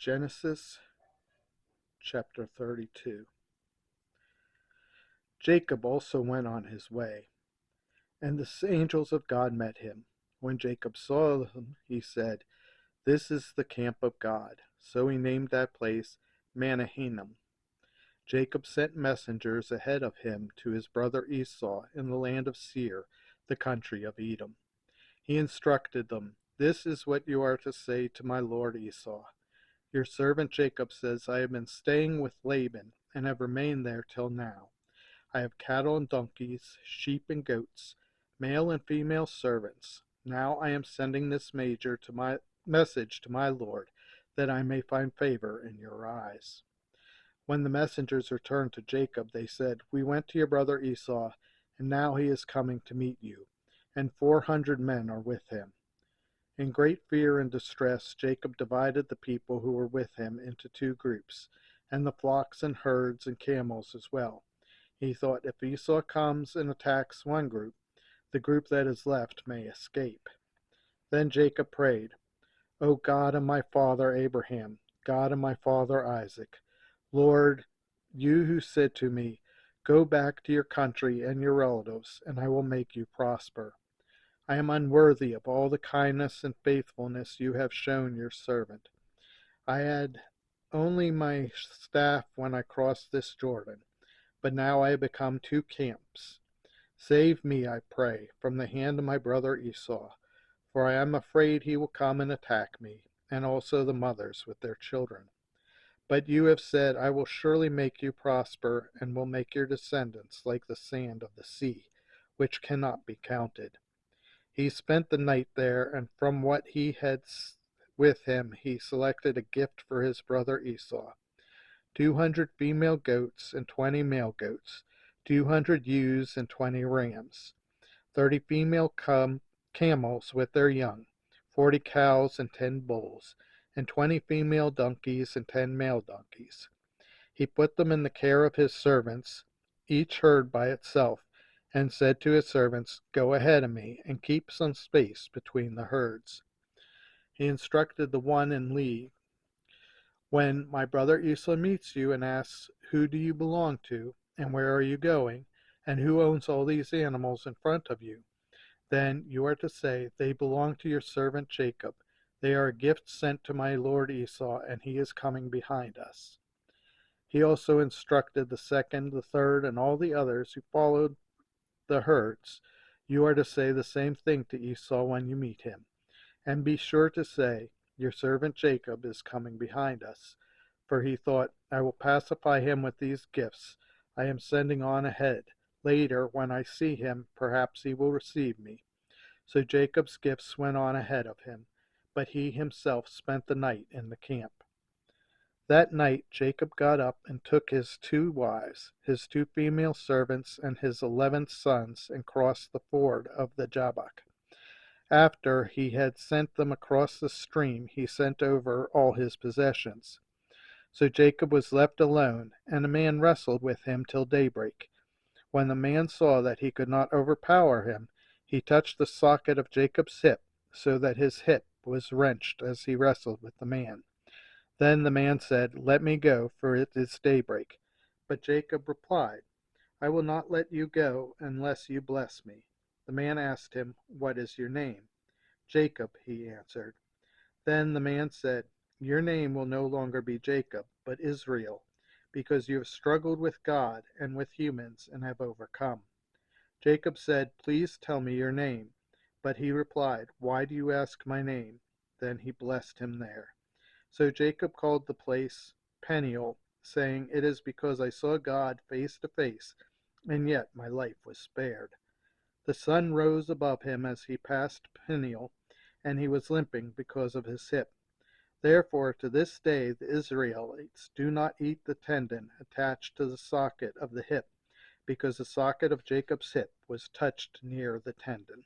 Genesis chapter 32. Jacob also went on his way, and the angels of God met him. When Jacob saw them, he said, "This is the camp of God." So he named that place Mahanaim. Jacob sent messengers ahead of him to his brother Esau in the land of Seir, the country of Edom. He instructed them, "This is what you are to say to my lord Esau. Your servant Jacob says, I have been staying with Laban and have remained there till now. I have cattle and donkeys, sheep and goats, male and female servants. Now I am sending this message to my lord, that I may find favor in your eyes." When the messengers returned to Jacob, they said, "We went to your brother Esau, and now he is coming to meet you, and 400 men are with him." In great fear and distress, Jacob divided the people who were with him into two groups, and the flocks and herds and camels as well. He thought, if Esau comes and attacks one group, the group that is left may escape. Then Jacob prayed, "O God of my father Abraham, God of my father Isaac, Lord, you who said to me, 'Go back to your country and your relatives, and I will make you prosper.' I am unworthy of all the kindness and faithfulness you have shown your servant. I had only my staff when I crossed this Jordan, but now I have become two camps. Save me, I pray, from the hand of my brother Esau, for I am afraid he will come and attack me, and also the mothers with their children. But you have said, I will surely make you prosper, and will make your descendants like the sand of the sea, which cannot be counted." He spent the night there, and from what he had with him he selected a gift for his brother Esau: 200 female goats and 20 male goats, 200 ewes and 20 rams, 30 female camels with their young, 40 cows and 10 bulls, and 20 female donkeys and 10 male donkeys. He put them in the care of his servants, each herd by itself, and said to his servants, "Go ahead of me, and keep some space between the herds." He instructed the one in lead, "When my brother Esau meets you and asks, 'Who do you belong to, and where are you going, and who owns all these animals in front of you?' then you are to say, 'They belong to your servant Jacob. They are a gift sent to my lord Esau, and he is coming behind us." He also instructed the second, the third, and all the others who followed the herds. "You are to say the same thing to Esau when you meet him. And be sure to say, 'Your servant Jacob is coming behind us.'" For he thought, "I will pacify him with these gifts I am sending on ahead. Later, when I see him, perhaps he will receive me." So Jacob's gifts went on ahead of him, but he himself spent the night in the camp. That night Jacob got up and took his 2 wives, his 2 female servants, and his 11 sons, and crossed the ford of the Jabbok. After he had sent them across the stream, he sent over all his possessions. So Jacob was left alone, and a man wrestled with him till daybreak. When the man saw that he could not overpower him, he touched the socket of Jacob's hip, so that his hip was wrenched as he wrestled with the man. Then the man said, "Let me go, for it is daybreak." But Jacob replied, "I will not let you go unless you bless me." The man asked him, "What is your name?" "Jacob," he answered. Then the man said, "Your name will no longer be Jacob, but Israel, because you have struggled with God and with humans and have overcome." Jacob said, "Please tell me your name." But he replied, "Why do you ask my name?" Then he blessed him there. So Jacob called the place Peniel, saying, "It is because I saw God face to face, and yet my life was spared." The sun rose above him as he passed Peniel, and he was limping because of his hip. Therefore to this day the Israelites do not eat the tendon attached to the socket of the hip, because the socket of Jacob's hip was touched near the tendon.